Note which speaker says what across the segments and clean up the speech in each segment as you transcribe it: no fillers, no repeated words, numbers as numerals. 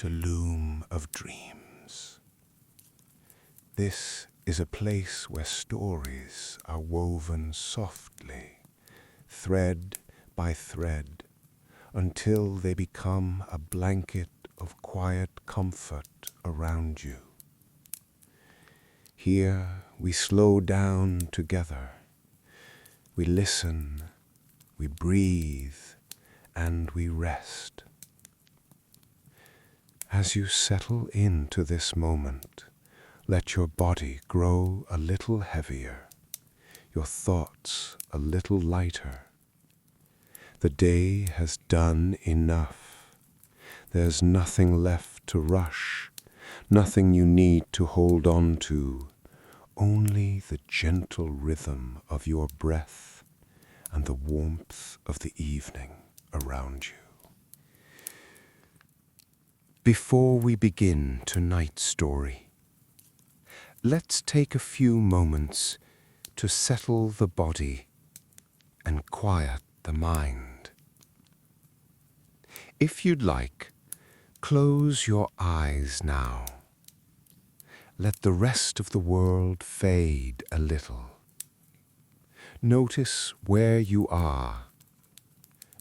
Speaker 1: to Loom of dreams. This is a place where stories are woven softly, thread by thread, until they become a blanket of quiet comfort around you. Here we slow down together. We listen, we breathe, and we rest. As you settle into this moment, let your body grow a little heavier, your thoughts a little lighter. The day has done enough. There's nothing left to rush, nothing you need to hold on to, only the gentle rhythm of your breath and the warmth of the evening around you. Before we begin tonight's story, let's take a few moments to settle the body and quiet the mind. If you'd like, close your eyes now. Let the rest of the world fade a little. Notice where you are,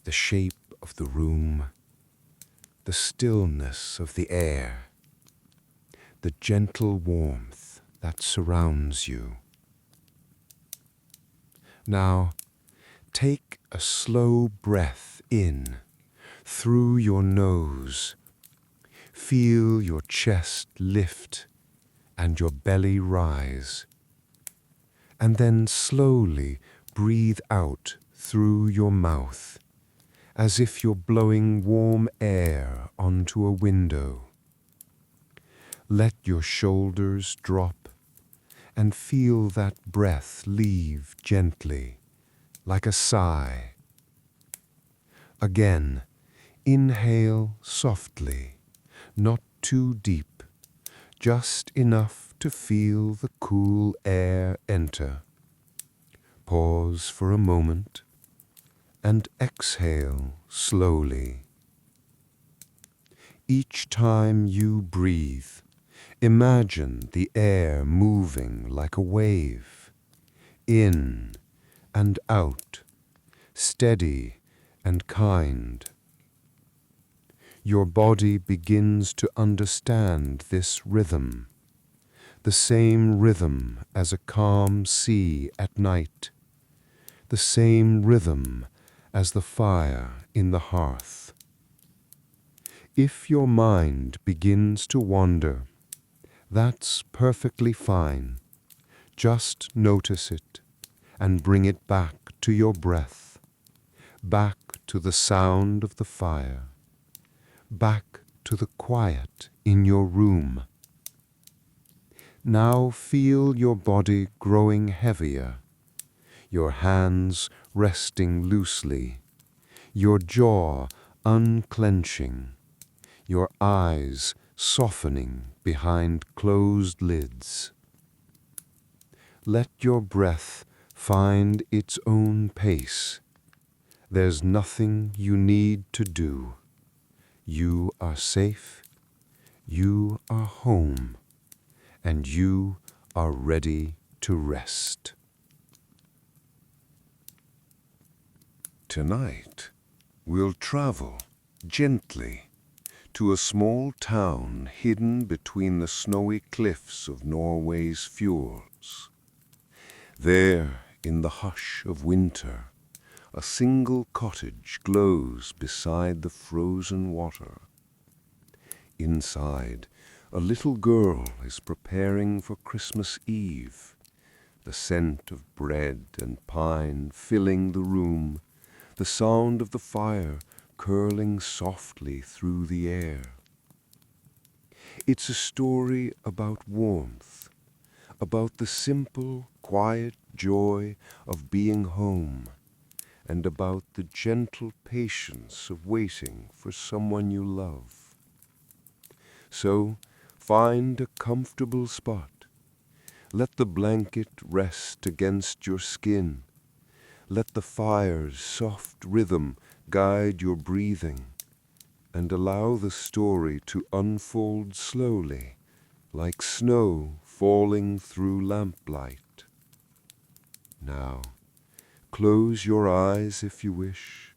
Speaker 1: the shape of the room, the stillness of the air, the gentle warmth that surrounds you. Now, take a slow breath in through your nose. Feel your chest lift and your belly rise. And then slowly breathe out through your mouth, as if you're blowing warm air onto a window. Let your shoulders drop and feel that breath leave gently, like a sigh. Again, inhale softly, not too deep, just enough to feel the cool air enter. Pause for a moment and exhale slowly. Each time you breathe, imagine the air moving like a wave, in and out, steady and kind. Your body begins to understand this rhythm, the same rhythm as a calm sea at night, the same rhythm as the fire in the hearth. If your mind begins to wander, that's perfectly fine. Just notice it and bring it back to your breath, back to the sound of the fire, back to the quiet in your room. Now feel your body growing heavier, your hands resting loosely, your jaw unclenching, your eyes softening behind closed lids. Let your breath find its own pace. There's nothing you need to do. You are safe, you are home, and you are ready to rest. Tonight, we'll travel gently to a small town hidden between the snowy cliffs of Norway's fjords. There, in the hush of winter, a single cottage glows beside the frozen water. Inside, a little girl is preparing for Christmas Eve, the scent of bread and pine filling the room, the sound of the fire curling softly through the air. It's a story about warmth, about the simple, quiet joy of being home, and about the gentle patience of waiting for someone you love. So, find a comfortable spot. Let the blanket rest against your skin. Let the fire's soft rhythm guide your breathing. and allow the story to unfold slowly, like snow falling through lamplight. Now, close your eyes if you wish,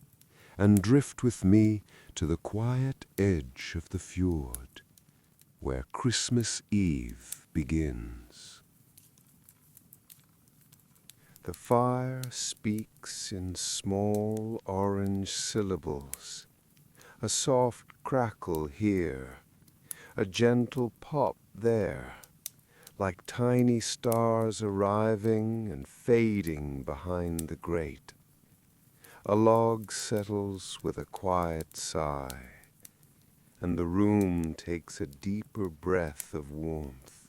Speaker 1: and drift with me to the quiet edge of the fjord, where Christmas Eve begins. The fire speaks in small orange syllables, a soft crackle here, a gentle pop there, like tiny stars arriving and fading behind the grate. A log settles with a quiet sigh, and the room takes a deeper breath of warmth.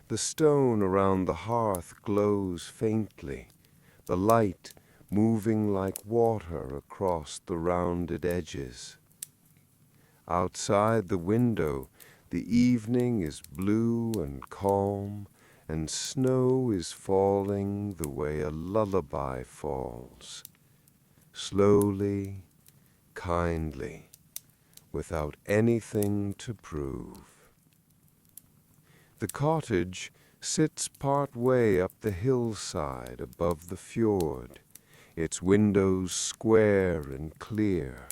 Speaker 1: The stone around the hearth glows faintly, the light moving like water across the rounded edges. Outside the window, the evening is blue and calm, and snow is falling the way a lullaby falls, slowly, kindly, without anything to prove. The cottage sits part way up the hillside above the fjord, its windows square and clear,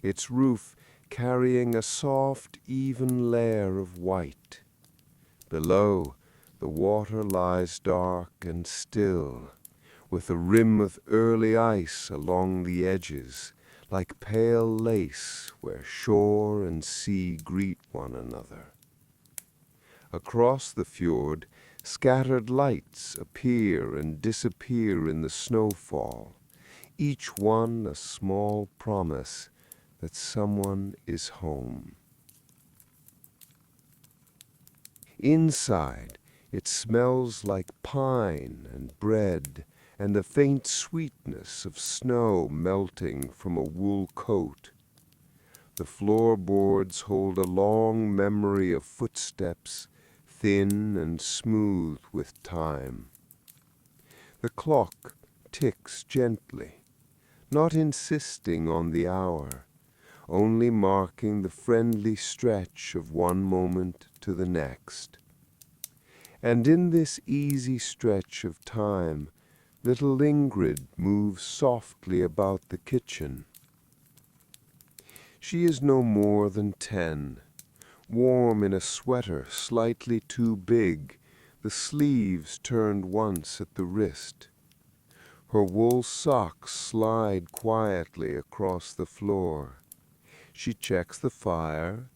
Speaker 1: its roof carrying a soft, even layer of white. Below, the water lies dark and still, with a rim of early ice along the edges, like pale lace where shore and sea greet one another. Across the fjord, scattered lights appear and disappear in the snowfall, each one a small promise that someone is home. Inside, it smells like pine and bread and the faint sweetness of snow melting from a wool coat. The floorboards hold a long memory of footsteps, thin and smooth with time. The clock ticks gently, not insisting on the hour, only marking the friendly stretch of one moment to the next. And in this easy stretch of time, little Ingrid moves softly about the kitchen. She is no more than 10, warm in a sweater slightly too big, the sleeves turned once at the wrist. Her wool socks slide quietly across the floor. She checks the fire,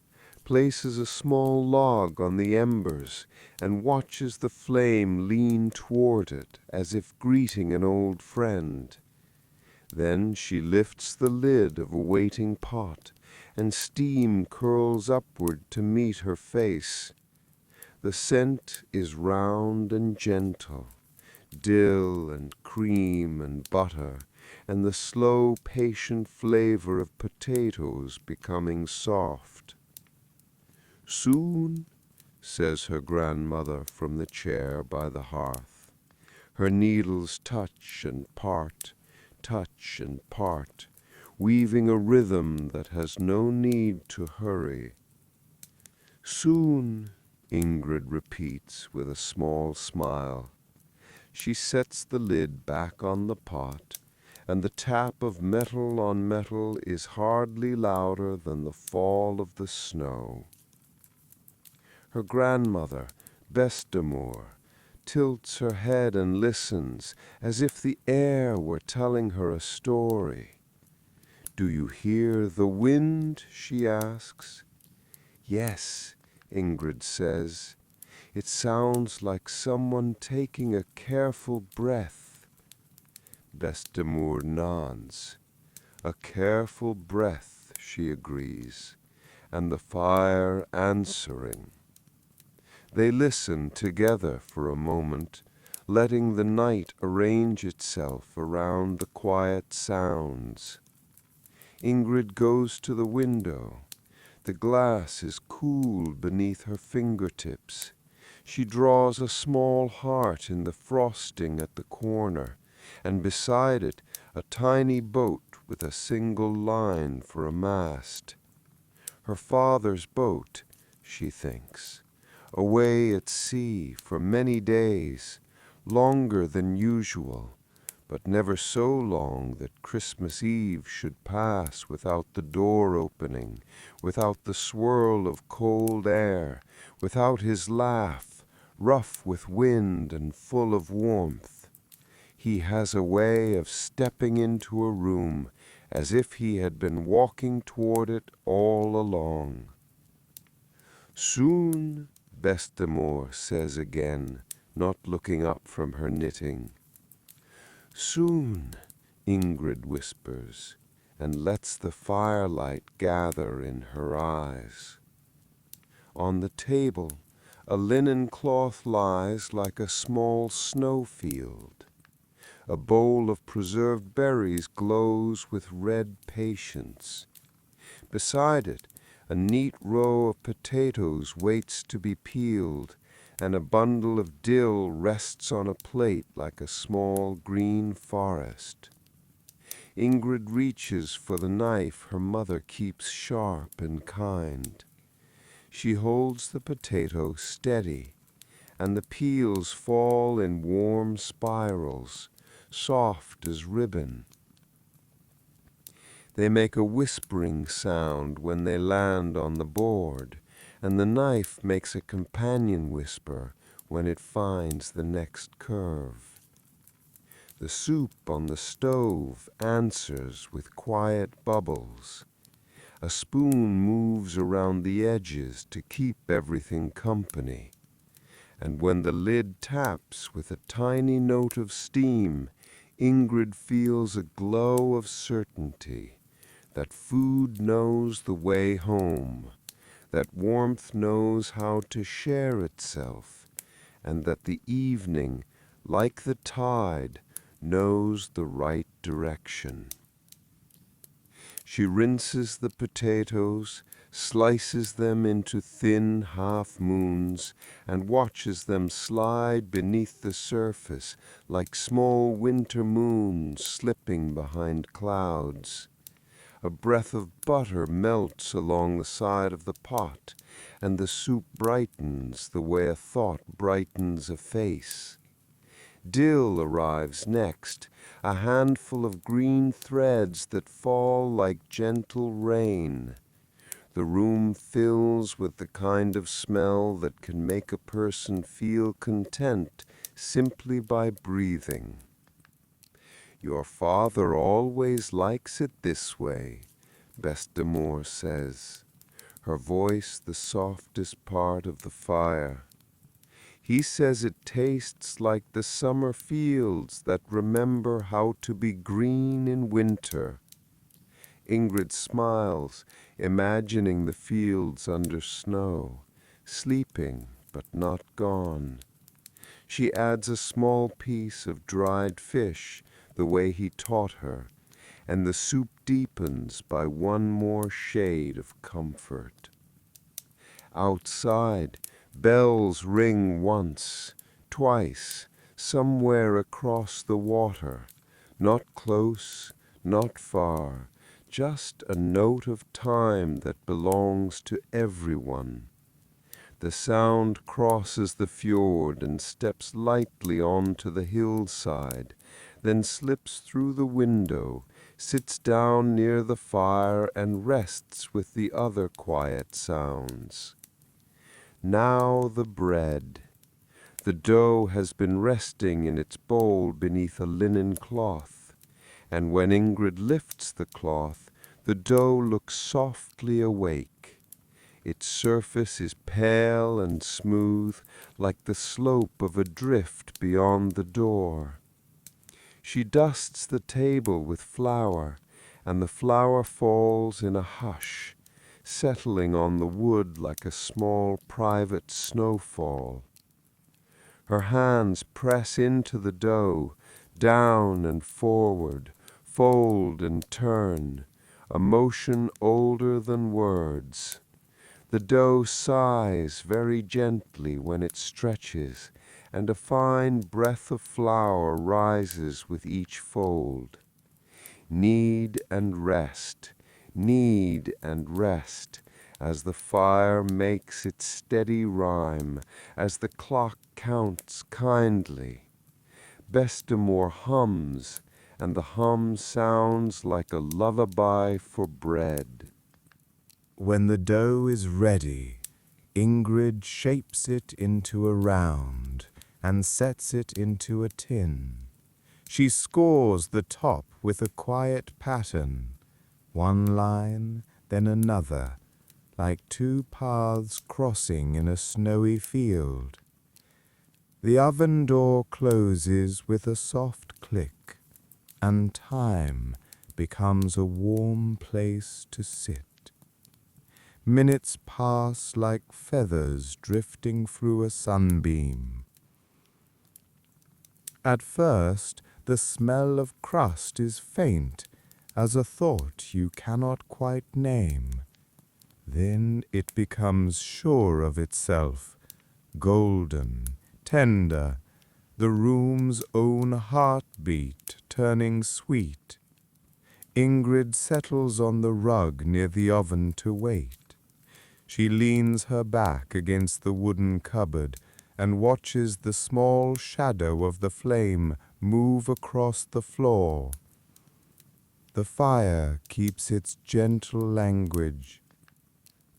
Speaker 1: places a small log on the embers, and watches the flame lean toward it as if greeting an old friend. Then she lifts the lid of a waiting pot, and steam curls upward to meet her face. The scent is round and gentle, dill and cream and butter, and the slow, patient flavor of potatoes becoming soft. "Soon," says her grandmother from the chair by the hearth. Her needles touch and part, weaving a rhythm that has no need to hurry. "Soon," Ingrid repeats with a small smile. She sets the lid back on the pot, and the tap of metal on metal is hardly louder than the fall of the snow. Her grandmother, Bestamor, tilts her head and listens, as if the air were telling her a story. "Do you hear the wind?" she asks. "Yes," Ingrid says. "It sounds like someone taking a careful breath." Bestamor nods. "A careful breath," she agrees, "and the fire answering." They listen together for a moment, letting the night arrange itself around the quiet sounds. Ingrid goes to the window. The glass is cool beneath her fingertips. She draws a small heart in the frosting at the corner, and beside it a tiny boat with a single line for a mast. Her father's boat, she thinks, away at sea for many days, longer than usual, but never so long that Christmas Eve should pass without the door opening, without the swirl of cold air, without his laugh, rough with wind and full of warmth. He has a way of stepping into a room as if he had been walking toward it all along. Soon, Bestemor says again, not looking up from her knitting. Soon, Ingrid whispers, and lets the firelight gather in her eyes. On the table, a linen cloth lies like a small snowfield. A bowl of preserved berries glows with red patience. Beside it, a neat row of potatoes waits to be peeled, and a bundle of dill rests on a plate like a small green forest. Ingrid reaches for the knife her mother keeps sharp and kind. She holds the potato steady, and the peels fall in warm spirals, soft as ribbon. They make a whispering sound when they land on the board, and the knife makes a companion whisper when it finds the next curve. The soup on the stove answers with quiet bubbles. A spoon moves around the edges to keep everything company, and when the lid taps with a tiny note of steam, Ingrid feels a glow of certainty that food knows the way home, that warmth knows how to share itself, and that the evening, like the tide, knows the right direction. She rinses the potatoes, slices them into thin half-moons, and watches them slide beneath the surface like small winter moons slipping behind clouds. A breath of butter melts along the side of the pot, and the soup brightens the way a thought brightens a face. Dill arrives next, a handful of green threads that fall like gentle rain. The room fills with the kind of smell that can make a person feel content simply by breathing. Your father always likes it this way, Bestemor says, her voice the softest part of the fire. He says it tastes like the summer fields that remember how to be green in winter. Ingrid smiles, imagining the fields under snow, sleeping but not gone. She adds a small piece of dried fish, the way he taught her, and the soup deepens by one more shade of comfort. Outside, bells ring once, twice, somewhere across the water, not close, not far, just a note of time that belongs to everyone. The sound crosses the fjord and steps lightly onto the hillside, then slips through the window, sits down near the fire and rests with the other quiet sounds. Now the bread. The dough has been resting in its bowl beneath a linen cloth, and when Ingrid lifts the cloth, the dough looks softly awake. Its surface is pale and smooth, like the slope of a drift beyond the door. She dusts the table with flour, and the flour falls in a hush, settling on the wood like a small private snowfall. Her hands press into the dough, down and forward, fold and turn, a motion older than words. The dough sighs very gently when it stretches, and a fine breath of flour rises with each fold. Knead and rest, as the fire makes its steady rhyme, as the clock counts kindly. Bestimore hums, and the hum sounds like a lullaby for bread.
Speaker 2: When the dough is ready, Ingrid shapes it into a round and sets it into a tin. She scores the top with a quiet pattern, one line, then another, like two paths crossing in a snowy field. The oven door closes with a soft click, and time becomes a warm place to sit. Minutes pass like feathers drifting through a sunbeam. At first, the smell of crust is faint as a thought you cannot quite name. Then it becomes sure of itself, golden, tender, the room's own heartbeat turning sweet. Ingrid settles on the rug near the oven to wait. She leans her back against the wooden cupboard and watches the small shadow of the flame move across the floor. The fire keeps its gentle language.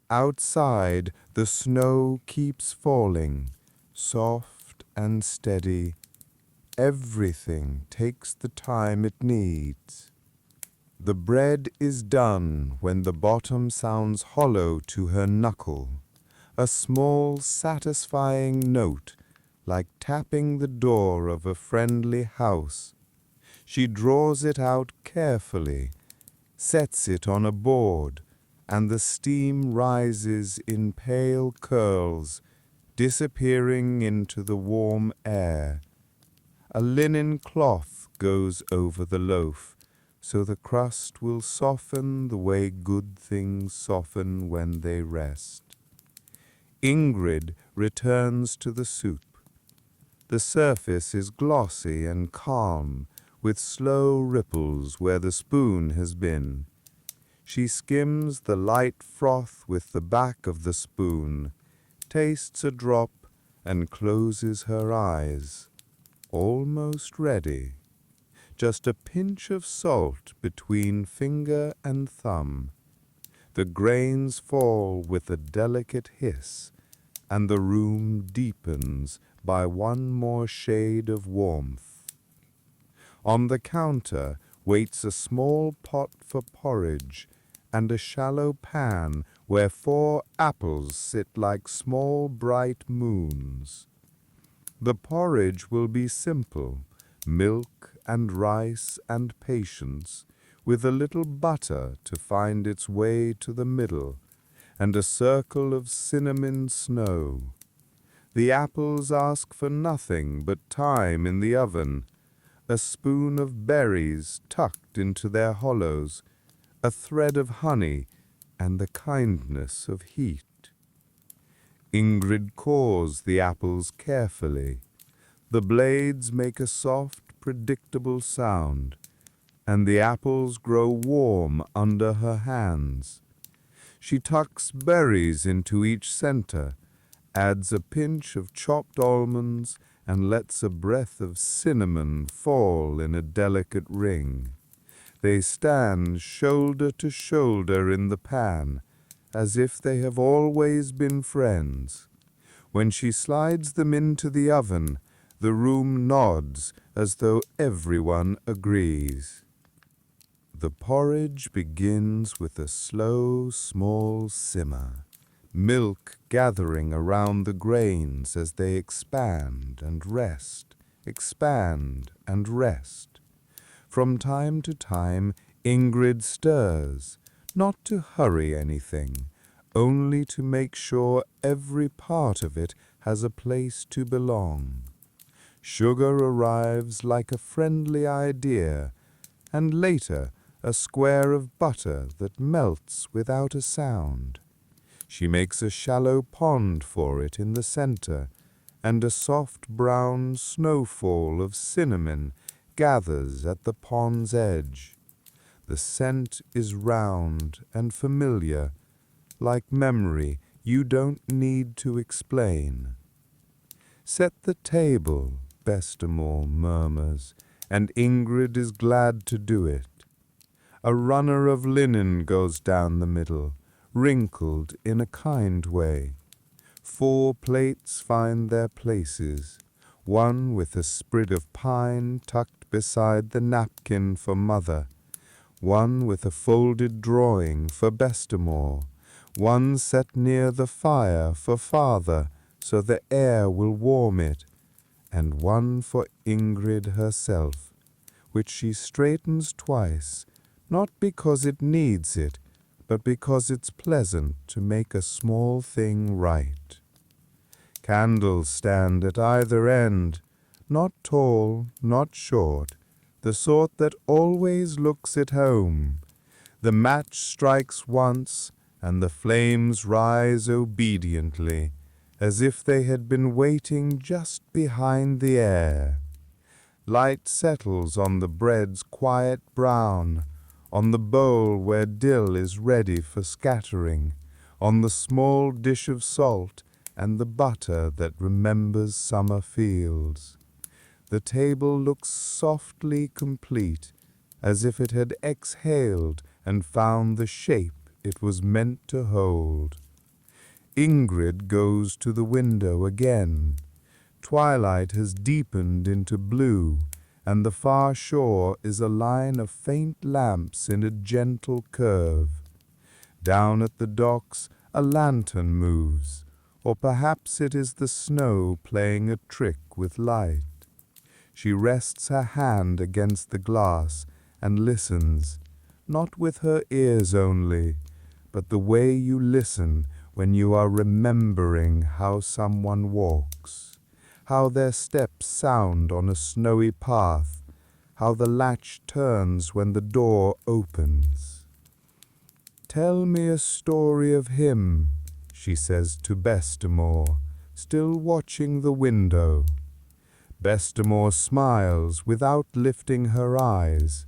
Speaker 2: Outside, the snow keeps falling, soft and steady. Everything takes the time it needs. The bread is done when the bottom sounds hollow to her knuckle, a small satisfying note like tapping the door of a friendly house. She draws it out carefully, sets it on a board, and the steam rises in pale curls, disappearing into the warm air. A linen cloth goes over the loaf, so the crust will soften the way good things soften when they rest. Ingrid returns to the soup. The surface is glossy and calm, with slow ripples where the spoon has been. She skims the light froth with the back of the spoon, tastes a drop, and closes her eyes. Almost ready. Just a pinch of salt between finger and thumb. The grains fall with a delicate hiss, and the room deepens by one more shade of warmth. On the counter waits a small pot for porridge and a shallow pan where 4 apples sit like small bright moons. The porridge will be simple, milk and rice and patience, with a little butter to find its way to the middle, and a circle of cinnamon snow. The apples ask for nothing but time in the oven, a spoon of berries tucked into their hollows, a thread of honey, and the kindness of heat. Ingrid cores the apples carefully. The blades make a soft, predictable sound, and the apples grow warm under her hands. She tucks berries into each center, adds a pinch of chopped almonds, and lets a breath of cinnamon fall in a delicate ring. They stand shoulder to shoulder in the pan, as if they have always been friends. When she slides them into the oven, the room nods as though everyone agrees. The porridge begins with a slow, small simmer, milk gathering around the grains as they expand and rest, expand and rest. From time to time, Ingrid stirs, not to hurry anything, only to make sure every part of it has a place to belong. Sugar arrives like a friendly idea, and later a square of butter that melts without a sound. She makes a shallow pond for it in the center, and a soft brown snowfall of cinnamon gathers at the pond's edge. The scent is round and familiar, like memory you don't need to explain. Set the table, Bestamore murmurs, and Ingrid is glad to do it. A runner of linen goes down the middle, wrinkled in a kind way. 4 plates find their places, one with a sprig of pine tucked beside the napkin for Mother, one with a folded drawing for Bestamore, one set near the fire for Father so the air will warm it, and one for Ingrid herself, which she straightens twice, not because it needs it, but because it's pleasant to make a small thing right. Candles stand at either end, not tall, not short, the sort that always looks at home. The match strikes once, and the flames rise obediently, as if they had been waiting just behind the air. Light settles on the bread's quiet brown, on the bowl where dill is ready for scattering, on the small dish of salt and the butter that remembers summer fields. The table looks softly complete, as if it had exhaled and found the shape it was meant to hold. Ingrid goes to the window again. Twilight has deepened into blue, and the far shore is a line of faint lamps in a gentle curve. Down at the docks a lantern moves, or perhaps it is the snow playing a trick with light. She rests her hand against the glass and listens, not with her ears only, but the way you listen when you are remembering how someone walks, how their steps sound on a snowy path, how the latch turns when the door opens. "Tell me a story of him," she says to Bestamore, still watching the window. Bestamore smiles without lifting her eyes.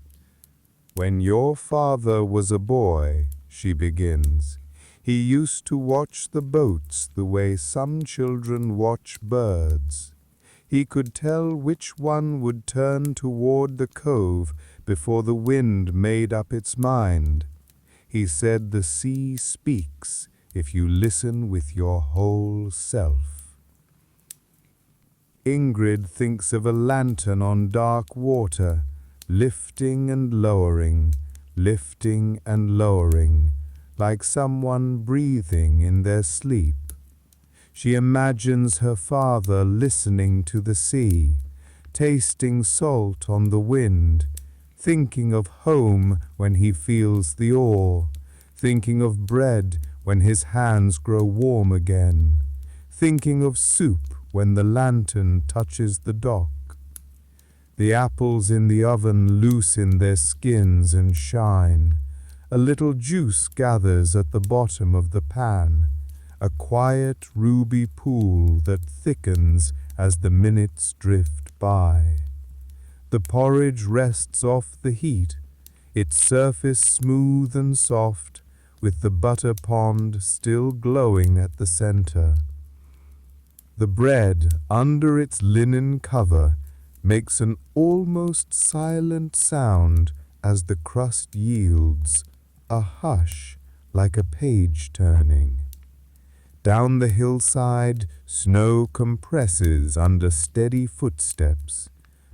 Speaker 2: "When your father was a boy," she begins, "he used to watch the boats the way some children watch birds. He could tell which one would turn toward the cove before the wind made up its mind. He said the sea speaks if you listen with your whole self." Ingrid thinks of a lantern on dark water, lifting and lowering, like someone breathing in their sleep. She imagines her father listening to the sea, tasting salt on the wind, thinking of home when he feels the oar, thinking of bread when his hands grow warm again, thinking of soup when the lantern touches the dock. The apples in the oven loosen their skins and shine. A little juice gathers at the bottom of the pan, a quiet ruby pool that thickens as the minutes drift by. The porridge rests off the heat, its surface smooth and soft, with the butter pond still glowing at the center. The bread, under its linen cover, makes an almost silent sound as the crust yields, a hush like a page turning. Down the hillside, snow compresses under steady footsteps,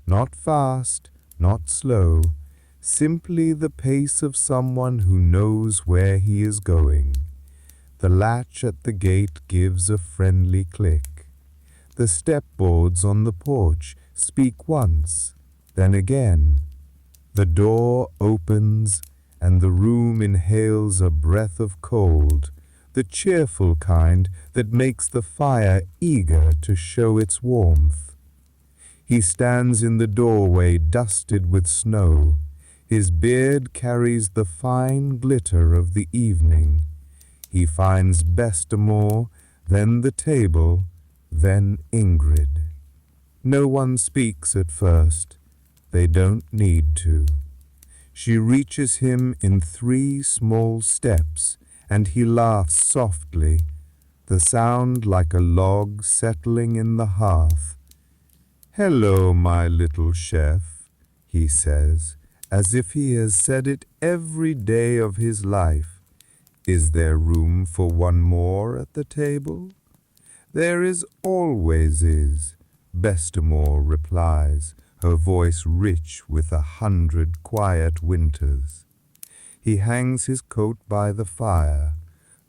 Speaker 2: not fast, not slow, simply the pace of someone who knows where he is going. The latch at the gate gives a friendly click. The step-boards on the porch speak once, then again. The door opens, and the room inhales a breath of cold, the cheerful kind that makes the fire eager to show its warmth. He stands in the doorway dusted with snow. His beard carries the fine glitter of the evening. He finds Bestamore, then the table, then Ingrid. No one speaks at first. They don't need to. She reaches him in 3 small steps and he laughs softly, the sound like a log settling in the hearth. "Hello, my little chef," he says, as if he has said it every day of his life. "Is there room for one more at the table?" "There is always is," Bestamore replies, her voice rich with 100 quiet winters. He hangs his coat by the fire.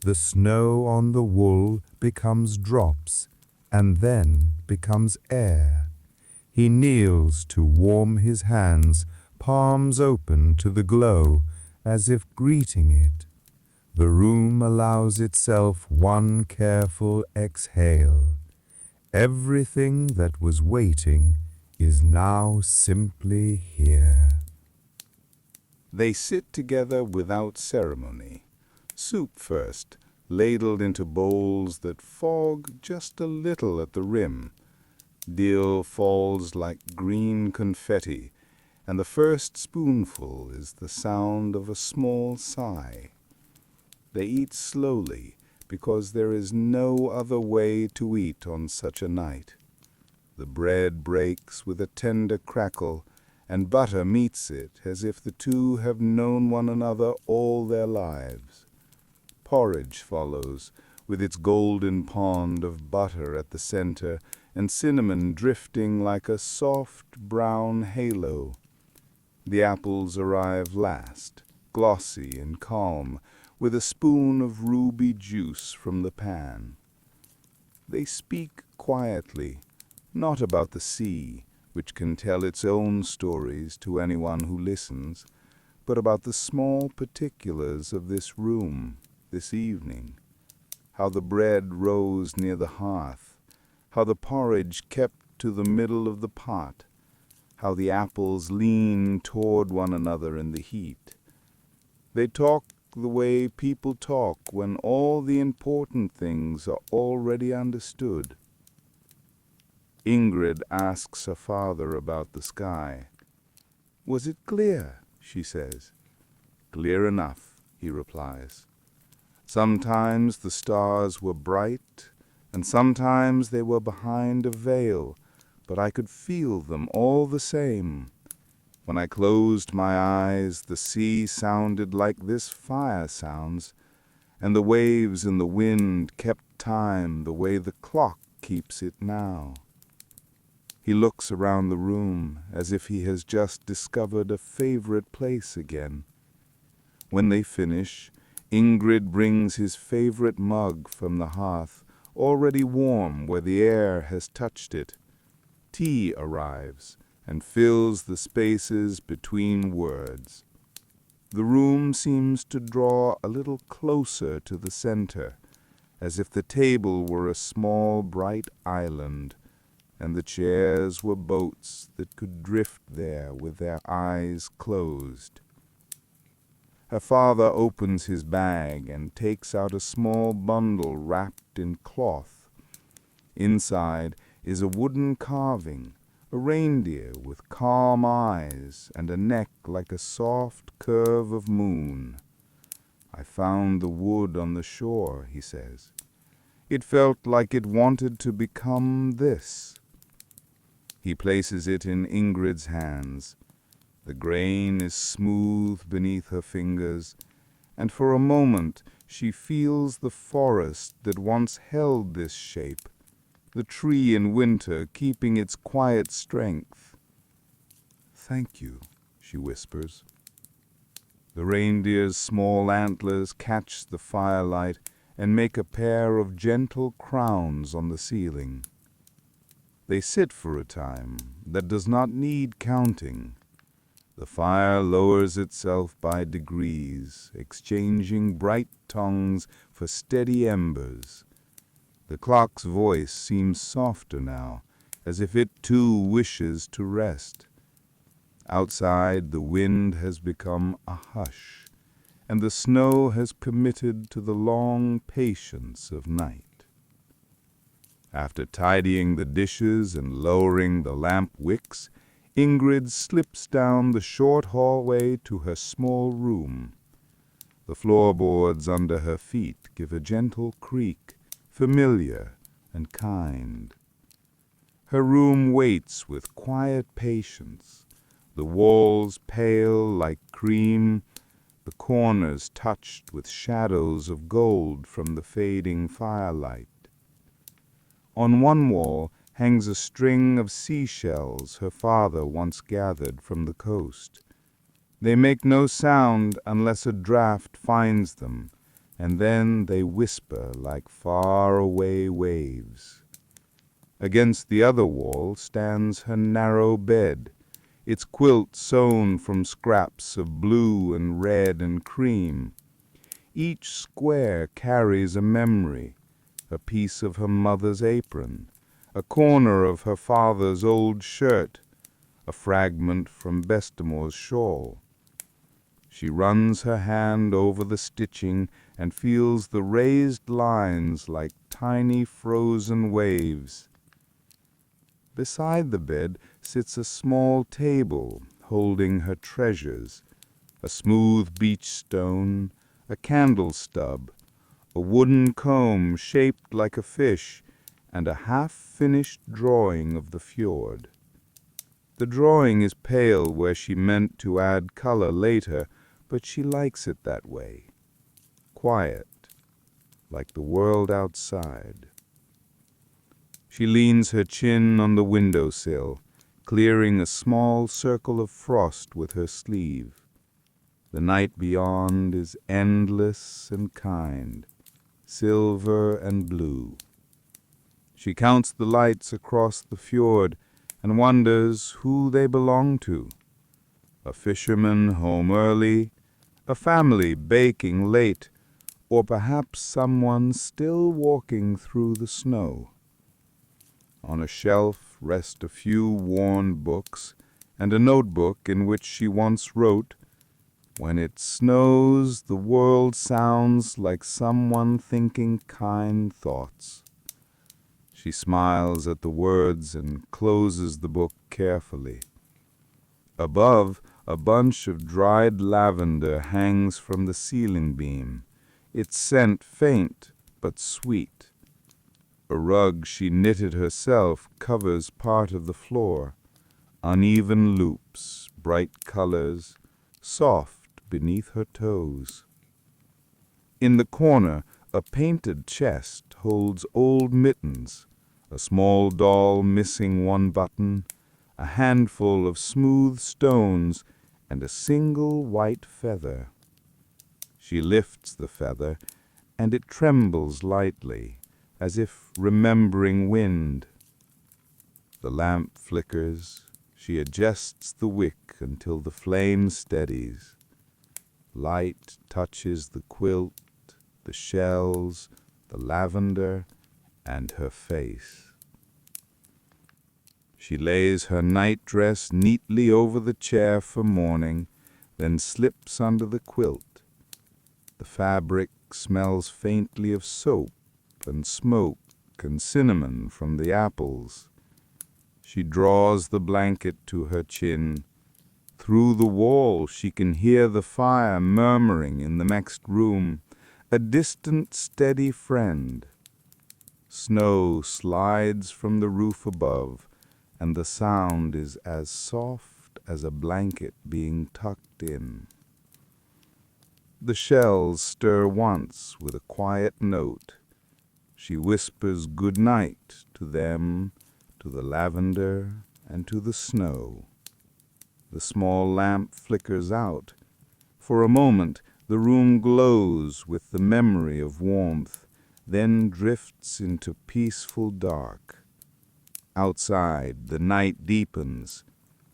Speaker 2: The snow on the wool becomes drops, and then becomes air. He kneels to warm his hands, palms open to the glow, as if greeting it. The room allows itself one careful exhale. Everything that was waiting is now simply here. They sit together without ceremony. Soup first, ladled into bowls that fog just a little at the rim. Dill falls like green confetti, and the first spoonful is the sound of a small sigh. They eat slowly, because there is no other way to eat on such a night. The bread breaks with a tender crackle, and butter meets it as if the two have known one another all their lives. Porridge follows, with its golden pond of butter at the center and cinnamon drifting like a soft brown halo. The apples arrive last, glossy and calm, with a spoon of ruby juice from the pan. They speak quietly, not about the sea, which can tell its own stories to anyone who listens, but about the small particulars of this room, this evening. How the bread rose near the hearth, how the porridge kept to the middle of the pot, how the apples lean toward one another in the heat. They talk the way people talk when all the important things are already understood. Ingrid asks her father about the sky. "Was it clear?" she says. "Clear enough," he replies. "Sometimes the stars were bright, and sometimes they were behind a veil, but I could feel them all the same. When I closed my eyes, the sea sounded like this fire sounds, and the waves and the wind kept time the way the clock keeps it now." He looks around the room as if he has just discovered a favorite place again. When they finish, Ingrid brings his favorite mug from the hearth, already warm where the air has touched it. Tea arrives and fills the spaces between words. The room seems to draw a little closer to the center, as if the table were a small bright island, and the chairs were boats that could drift there with their eyes closed. Her father opens his bag and takes out a small bundle wrapped in cloth. Inside is a wooden carving, a reindeer with calm eyes and a neck like a soft curve of moon. "I found the wood on the shore," he says. "It felt like it wanted to become this." He places it in Ingrid's hands. The grain is smooth beneath her fingers, and for a moment she feels the forest that once held this shape, the tree in winter keeping its quiet strength. "Thank you," she whispers. The reindeer's small antlers catch the firelight and make a pair of gentle crowns on the ceiling. They sit for a time that does not need counting. The fire lowers itself by degrees, exchanging bright tongues for steady embers. The clock's voice seems softer now, as if it too wishes to rest. Outside, the wind has become a hush, and the snow has committed to the long patience of night. After tidying the dishes and lowering the lamp wicks, Ingrid slips down the short hallway to her small room. The floorboards under her feet give a gentle creak, familiar and kind. Her room waits with quiet patience, the walls pale like cream, the corners touched with shadows of gold from the fading firelight. On one wall hangs a string of seashells her father once gathered from the coast. They make no sound unless a draught finds them, and then they whisper like far-away waves. Against the other wall stands her narrow bed, its quilt sewn from scraps of blue and red and cream. Each square carries a memory, a piece of her mother's apron, a corner of her father's old shirt, a fragment from Bestimore's shawl. She runs her hand over the stitching and feels the raised lines like tiny frozen waves. Beside the bed sits a small table holding her treasures, a smooth beach stone, a candle stub, a wooden comb shaped like a fish, and a half-finished drawing of the fjord. The drawing is pale where she meant to add color later, but she likes it that way, quiet, like the world outside. She leans her chin on the windowsill, clearing a small circle of frost with her sleeve. The night beyond is endless and kind, silver and blue. She counts the lights across the fjord and wonders who they belong to. A fisherman home early, a family baking late, or perhaps someone still walking through the snow. On a shelf rest a few worn books and a notebook in which she once wrote, "When it snows, the world sounds like someone thinking kind thoughts." She smiles at the words and closes the book carefully. Above, a bunch of dried lavender hangs from the ceiling beam, its scent faint but sweet. A rug she knitted herself covers part of the floor, uneven loops, bright colors, soft beneath her toes. In the corner, a painted chest holds old mittens, a small doll missing one button, a handful of smooth stones, and a single white feather. She lifts the feather, and it trembles lightly, as if remembering wind. The lamp flickers. She adjusts the wick until the flame steadies. Light touches the quilt, the shells, the lavender, and her face. She lays her nightdress neatly over the chair for morning, then slips under the quilt. The fabric smells faintly of soap and smoke and cinnamon from the apples. She draws the blanket to her chin. Through the wall she can hear the fire murmuring in the next room, a distant, steady friend. Snow slides from the roof above, and the sound is as soft as a blanket being tucked in. The shells stir once with a quiet note. She whispers good night to them, to the lavender, and to the snow. The small lamp flickers out. For a moment, the room glows with the memory of warmth, then drifts into peaceful dark. Outside, the night deepens,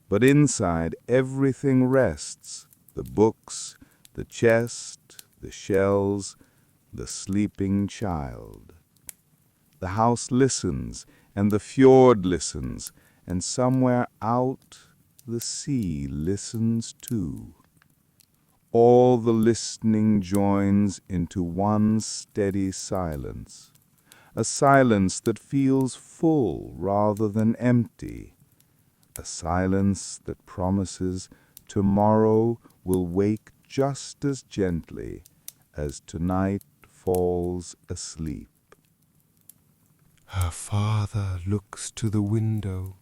Speaker 2: but inside everything rests, the books, the chest, the shells, the sleeping child. The house listens, and the fjord listens, and somewhere out the sea listens too. All the listening joins into one steady silence, a silence that feels full rather than empty, a silence that promises tomorrow will wake just as gently as tonight falls asleep.
Speaker 1: Her father looks to the window.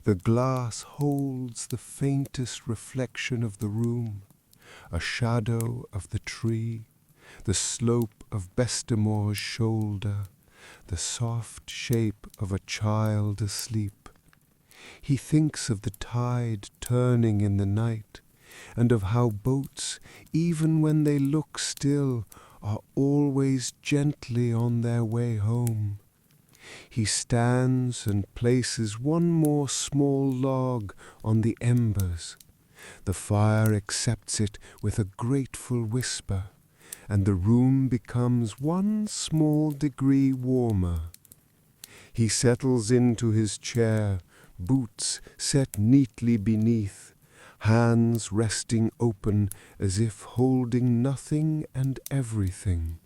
Speaker 1: The glass holds the faintest reflection of the room, a shadow of the tree, the slope of Bestemore's shoulder, the soft shape of a child asleep. He thinks of the tide turning in the night, and of how boats, even when they look still, are always gently on their way home. He stands and places one more small log on the embers. The fire accepts it with a grateful whisper, and the room becomes one small degree warmer. He settles into his chair, boots set neatly beneath, hands resting open as if holding nothing and everything.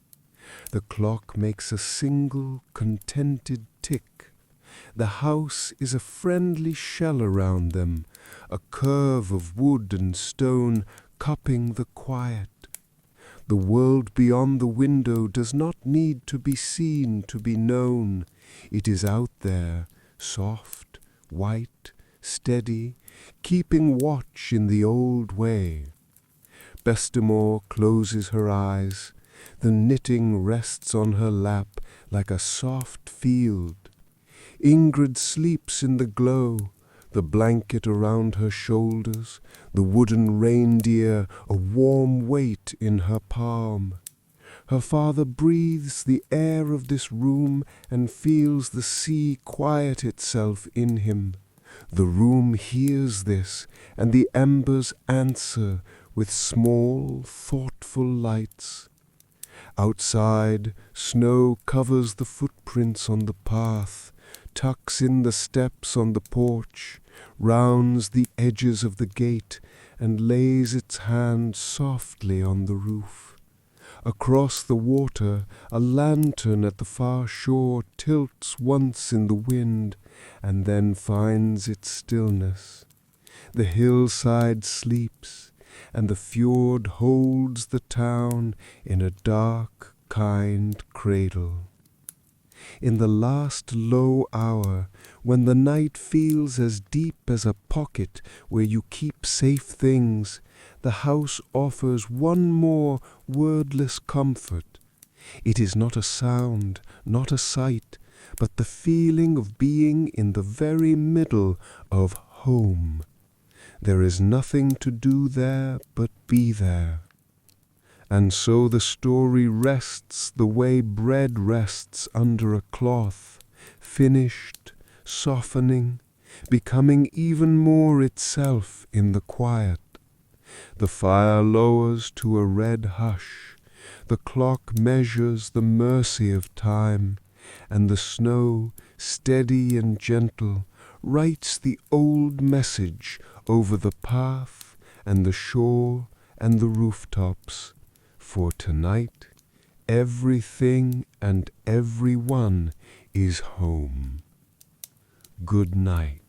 Speaker 1: The clock makes a single contented tick. The house is a friendly shell around them, a curve of wood and stone cupping the quiet. The world beyond the window does not need to be seen to be known. It is out there, soft, white, steady, keeping watch in the old way. Bestemore closes her eyes. The knitting rests on her lap like a soft field. Ingrid sleeps in the glow, the blanket around her shoulders, the wooden reindeer a warm weight in her palm. Her father breathes the air of this room and feels the sea quiet itself in him. The room hears this, and the embers answer with small, thoughtful lights. Outside, snow covers the footprints on the path, tucks in the steps on the porch, rounds the edges of the gate, and lays its hand softly on the roof. Across the water, a lantern at the far shore tilts once in the wind, and then finds its stillness. The hillside sleeps, and the fjord holds the town in a dark, kind cradle. In the last low hour, when the night feels as deep as a pocket where you keep safe things, the house offers one more wordless comfort. It is not a sound, not a sight, but the feeling of being in the very middle of home. There is nothing to do there but be there. And so the story rests the way bread rests under a cloth, finished, softening, becoming even more itself in the quiet. The fire lowers to a red hush, the clock measures the mercy of time, and the snow, steady and gentle, writes the old message over the path and the shore and the rooftops. For tonight, everything and everyone is home. Good night.